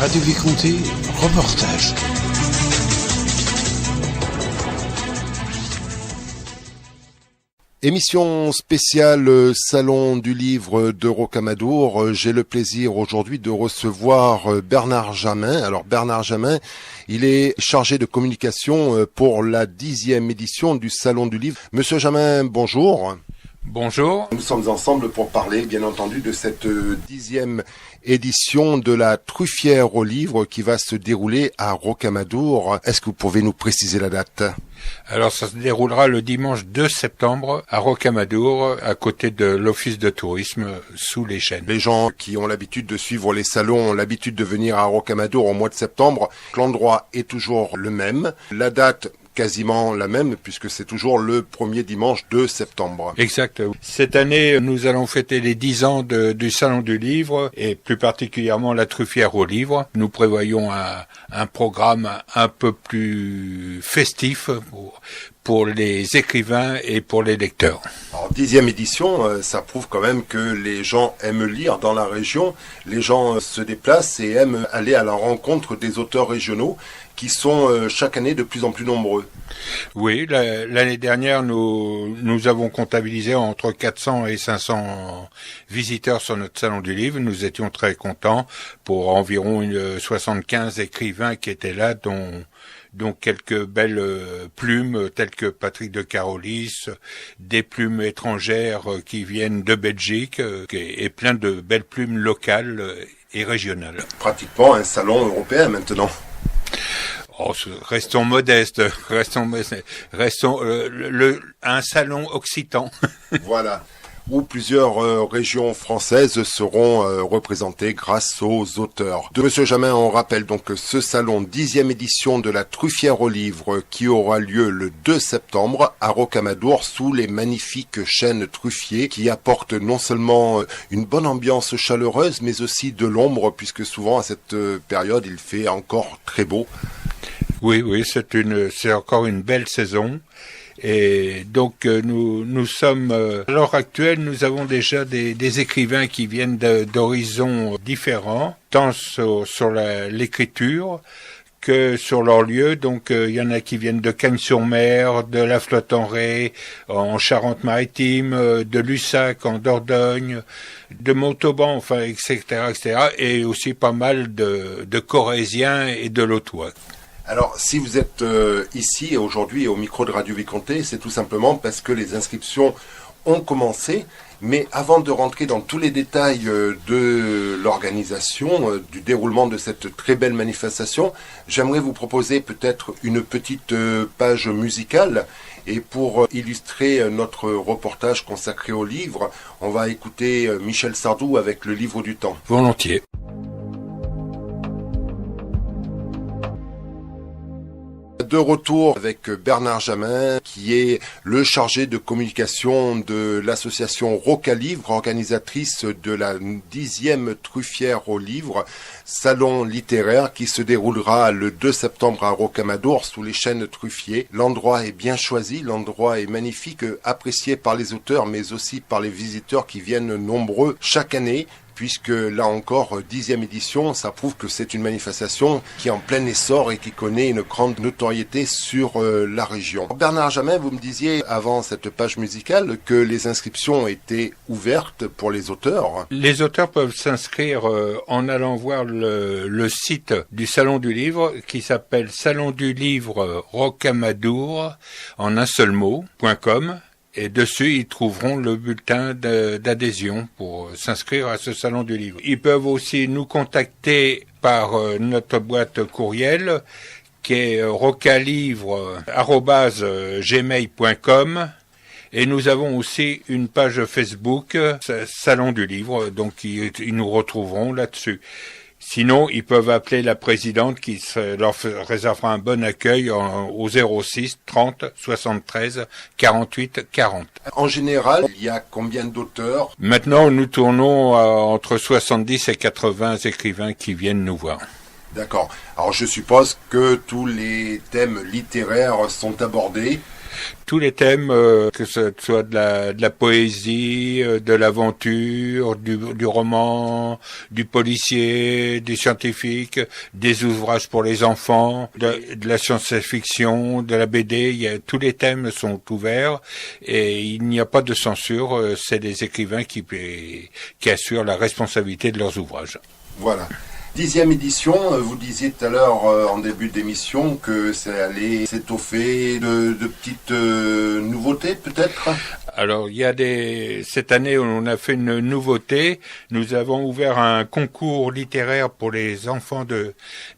Radio Vicomté, reportage. Émission spéciale Salon du Livre de Rocamadour. J'ai le plaisir aujourd'hui de recevoir Bernard Jamin. Alors Bernard Jamin, il est chargé de communication pour la 10e édition du Salon du Livre. Monsieur Jamin, bonjour. Bonjour. Nous sommes ensemble pour parler, bien entendu, de cette 10e édition de la Truffière au livre qui va se dérouler à Rocamadour. Est-ce que vous pouvez nous préciser la date ? Alors ça se déroulera le dimanche 2 septembre à Rocamadour, à côté de l'office de tourisme sous les Chênes. Les gens qui ont l'habitude de suivre les salons ont l'habitude de venir à Rocamadour au mois de septembre. L'endroit est toujours le même. La date quasiment la même puisque c'est toujours le premier dimanche de septembre. Exact. Cette année, nous allons fêter les 10 ans du Salon du Livre et plus particulièrement la Truffière au livre. Nous prévoyons un programme un peu plus festif pour les écrivains et pour les lecteurs. Alors 10e édition, ça prouve quand même que les gens aiment lire dans la région. Les gens se déplacent et aiment aller à la rencontre des auteurs régionaux qui sont chaque année de plus en plus nombreux. Oui, l'année dernière, nous avons comptabilisé entre 400 et 500 visiteurs sur notre Salon du Livre. Nous étions très contents pour environ 75 écrivains qui étaient là, dont quelques belles plumes telles que Patrick de Carolis, des plumes étrangères qui viennent de Belgique et plein de belles plumes locales et régionales. Pratiquement un salon européen maintenant. Oh, restons modestes, restons un salon occitan. Voilà, où plusieurs régions françaises seront représentées grâce aux auteurs. De Monsieur Jamin, on rappelle donc ce salon 10e édition de la Truffière au livre qui aura lieu le 2 septembre à Rocamadour sous les magnifiques chênes truffiers qui apportent non seulement une bonne ambiance chaleureuse mais aussi de l'ombre puisque souvent à cette période il fait encore très beau. Oui, c'est encore une belle saison. Et donc nous sommes à l'heure actuelle, nous avons déjà des écrivains qui viennent d'horizons différents, tant sur l'écriture que sur leur lieu. Donc il y en a qui viennent de Cagnes-sur-Mer, de La Flotte-en-Ré, en Charente-Maritime, de Lussac, en Dordogne, de Montauban, enfin etc. Et aussi pas mal de Corréziens et de Lautois. Alors, si vous êtes ici aujourd'hui au micro de Radio Vicomté, c'est tout simplement parce que les inscriptions ont commencé. Mais avant de rentrer dans tous les détails de l'organisation, du déroulement de cette très belle manifestation, j'aimerais vous proposer peut-être une petite page musicale. Et pour illustrer notre reportage consacré au livre, on va écouter Michel Sardou avec Le Livre du Temps. Volontiers. De retour avec Bernard Jamin, qui est le chargé de communication de l'association Rocalivre, organisatrice de la 10e Truffière au livre, salon littéraire qui se déroulera le 2 septembre à Rocamadour sous les chênes truffiers. L'endroit est bien choisi, l'endroit est magnifique, apprécié par les auteurs mais aussi par les visiteurs qui viennent nombreux chaque année. Puisque là encore, 10e édition, ça prouve que c'est une manifestation qui est en plein essor et qui connaît une grande notoriété sur la région. Bernard Jamin, vous me disiez avant cette page musicale que les inscriptions étaient ouvertes pour les auteurs. Les auteurs peuvent s'inscrire en allant voir le site du Salon du Livre qui s'appelle Salon du Livre Rocamadour en un seul mot.com. Et dessus, ils trouveront le bulletin d'adhésion pour s'inscrire à ce Salon du Livre. Ils peuvent aussi nous contacter par notre boîte courriel qui est rocalivre@gmail.com. Et nous avons aussi une page Facebook, Salon du Livre, donc ils nous retrouveront là-dessus. Sinon, ils peuvent appeler la présidente qui leur réservera un bon accueil au 06 30 73 48 40. En général, il y a combien d'auteurs ? Maintenant, nous tournons entre 70 et 80 écrivains qui viennent nous voir. D'accord. Alors je suppose que tous les thèmes littéraires sont abordés. Tous les thèmes, que ce soit de la poésie, de l'aventure, du roman, du policier, du scientifique, des ouvrages pour les enfants, de la science-fiction, de la BD, tous les thèmes sont ouverts et il n'y a pas de censure, c'est les écrivains qui assurent la responsabilité de leurs ouvrages. Voilà. 10e édition, vous disiez tout à l'heure en début d'émission que ça allait s'étoffer de petites nouveautés peut-être. Alors cette année on a fait une nouveauté, nous avons ouvert un concours littéraire pour les enfants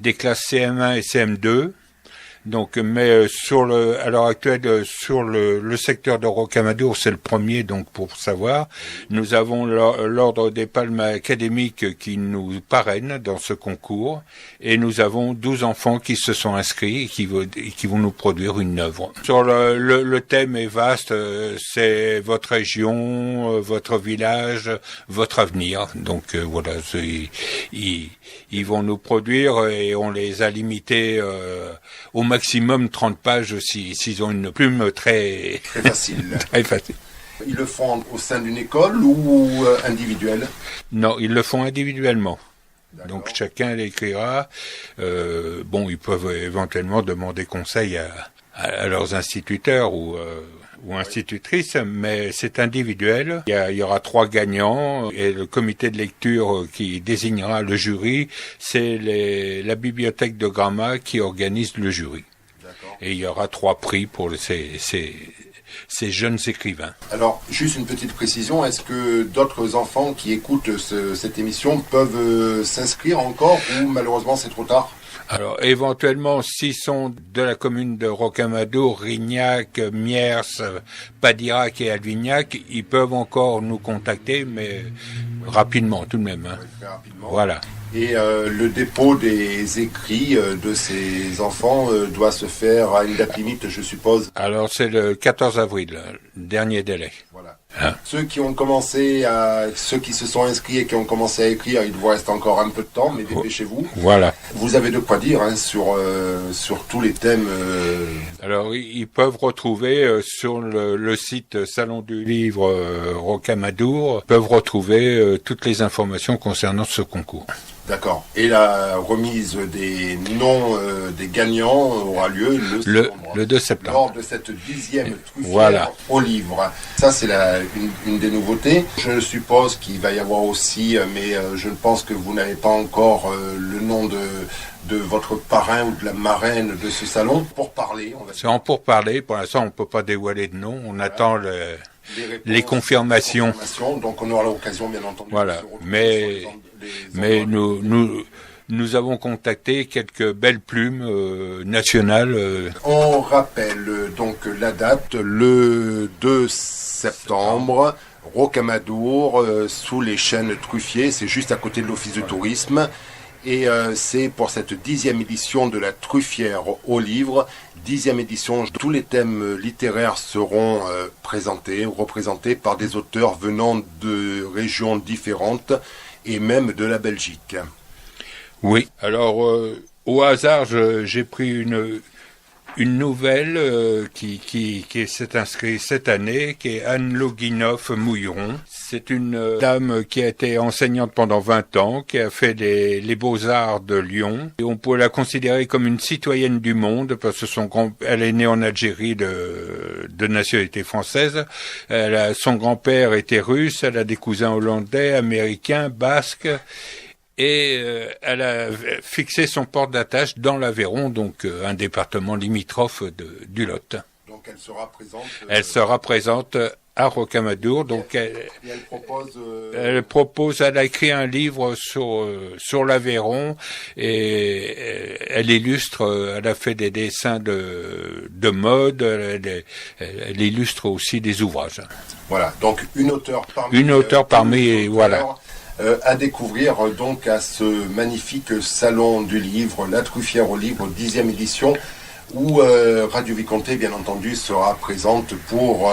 des classes CM1 et CM2. Donc, mais à l'heure actuelle, sur le secteur de Rocamadour, c'est le premier, donc pour savoir, nous avons l'ordre des Palmes académiques qui nous parraine dans ce concours, et nous avons 12 enfants qui se sont inscrits et qui vont nous produire une œuvre. Sur le thème est vaste, c'est votre région, votre village, votre avenir. Donc voilà, ils vont nous produire et on les a limités au maximum 30 pages s'ils ont une plume très facile. Très facile. Ils le font au sein d'une école ou individuel? Non, ils le font individuellement. D'accord. Donc chacun l'écrira. Ils peuvent éventuellement demander conseil à leurs instituteurs ou institutrices, mais c'est individuel. Il y aura 3 gagnants et le comité de lecture qui désignera le jury, c'est la bibliothèque de Gramma qui organise le jury. D'accord. Et il y aura 3 prix pour ces jeunes écrivains. Alors, juste une petite précision, est-ce que d'autres enfants qui écoutent cette émission peuvent s'inscrire encore ou malheureusement c'est trop tard? Alors, éventuellement, s'ils sont de la commune de Rocamadour, Rignac, Miers, Padirac et Alvignac, ils peuvent encore nous contacter, mais rapidement, tout de même. Hein. Oui, très rapidement. Voilà. Et le dépôt des écrits de ces enfants doit se faire à une date limite, je suppose. Alors, c'est le 14 avril, le dernier délai. Voilà. Hein? Ceux qui se sont inscrits et qui ont commencé à écrire, il vous reste encore un peu de temps, mais dépêchez-vous. Voilà. Vous avez de quoi dire sur tous les thèmes. Alors, ils peuvent retrouver sur le site Salon du Livre Rocamadour, peuvent retrouver toutes les informations concernant ce concours. D'accord. Et la remise des noms des gagnants aura lieu le 2 septembre. Lors de cette 10e Voilà. truffière au livre. Ça, c'est une des nouveautés. Je suppose qu'il va y avoir aussi, mais je pense que vous n'avez pas encore le nom de votre parrain ou de la marraine de ce salon. Pour parler, on va dire. C'est en pourparlers. Pour l'instant, on ne peut pas dévoiler de nom. On attend les confirmations. Donc, on aura l'occasion, bien entendu. Voilà. De se retrouver Mais nous avons contacté quelques belles plumes nationales. On rappelle donc la date, le 2 septembre, Rocamadour, sous les chênes truffiers, c'est juste à côté de l'office de tourisme. Et c'est pour cette 10e édition de la Truffière au livre. 10e édition, tous les thèmes littéraires seront représentés par des auteurs venant de régions différentes et même de la Belgique. Oui, alors au hasard, j'ai pris une nouvelle qui s'est inscrite cette année, qui est Anne Loguinoff-Mouilleron. C'est une dame qui a été enseignante pendant 20 ans, qui a fait les Beaux-Arts de Lyon. Et on peut la considérer comme une citoyenne du monde, parce que elle est née en Algérie de nationalité française. Son grand-père était russe, elle a des cousins hollandais, américains, basques. Et elle a fixé son port d'attache dans l'Aveyron, donc un département limitrophe du Lot. Donc elle sera présente. Elle sera présente à Rocamadour. Donc elle a écrit un livre sur l'Aveyron et elle illustre. Elle a fait des dessins de mode. Elle illustre aussi des ouvrages. Voilà. Donc une auteure parmi voilà. À découvrir donc à ce magnifique salon du livre, la Truffière au livre, 10e édition, où Radio Vicomté, bien entendu, sera présente pour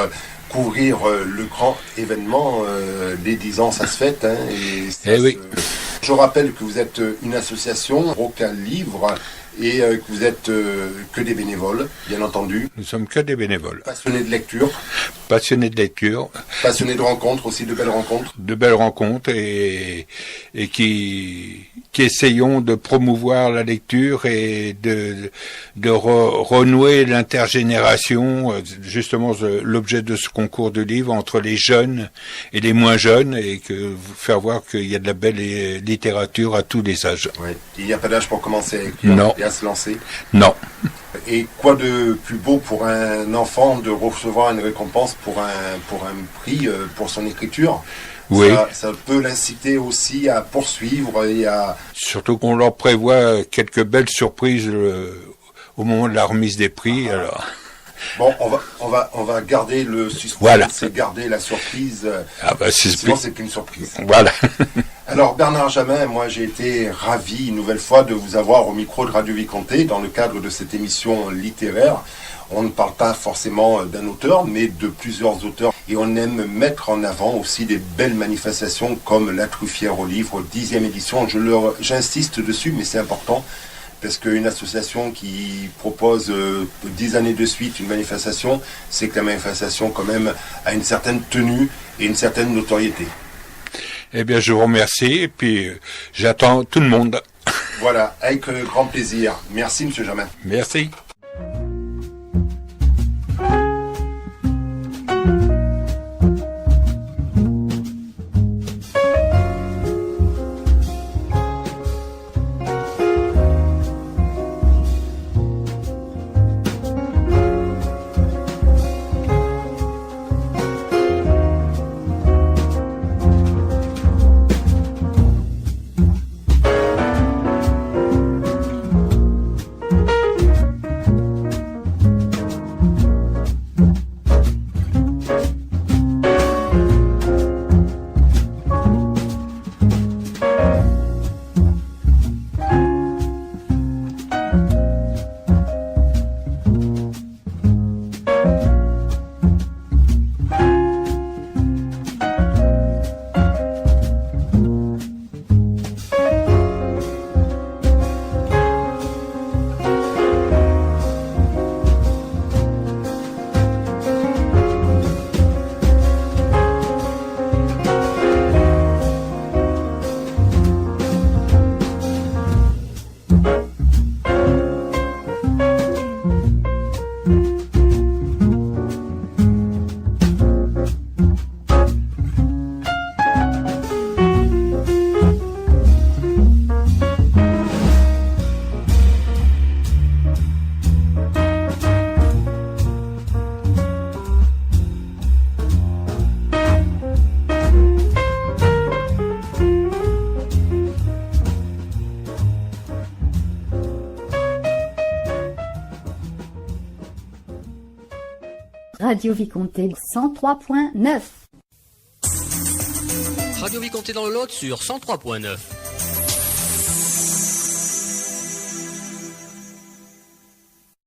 couvrir le grand événement. Les 10 ans, ça se fête. Oui. Je rappelle que vous êtes une association, Roca Livre, et que vous êtes que des bénévoles, bien entendu. Nous sommes que des bénévoles. Passionnés de lecture. Passionnés de lecture. Passionnés de rencontres aussi, de belles rencontres. De belles rencontres et qui essayons de promouvoir la lecture et de renouer l'intergénération, justement l'objet de ce concours de livres entre les jeunes et les moins jeunes, et faire voir qu'il y a de la belle littérature à tous les âges. Oui. Il n'y a pas d'âge pour commencer à écrire Non. et à se lancer. Non. Et quoi de plus beau pour un enfant de recevoir une récompense pour un prix pour son écriture. Oui. Ça peut l'inciter aussi à poursuivre et à... Surtout qu'on leur prévoit quelques belles surprises au moment de la remise des prix. Alors. Bon, on va garder le suspense, Voilà. Et garder la surprise. Ah bah sinon, c'est qu'une surprise. Voilà. Alors, Bernard Jamin, moi, j'ai été ravi une nouvelle fois de vous avoir au micro de Radio Vicomté dans le cadre de cette émission littéraire. On ne parle pas forcément d'un auteur, mais de plusieurs auteurs. Et on aime mettre en avant aussi des belles manifestations comme La Truffière au livre, 10e édition. J'insiste dessus, mais c'est important. Parce qu'une association qui propose 10 années de suite une manifestation, c'est que la manifestation quand même a une certaine tenue et une certaine notoriété. Eh bien, je vous remercie et puis j'attends tout le monde. Voilà, avec grand plaisir. Merci, Monsieur Jamin. Merci. Radio Vicomté 103.9. Radio Vicomté dans le Lot sur 103.9.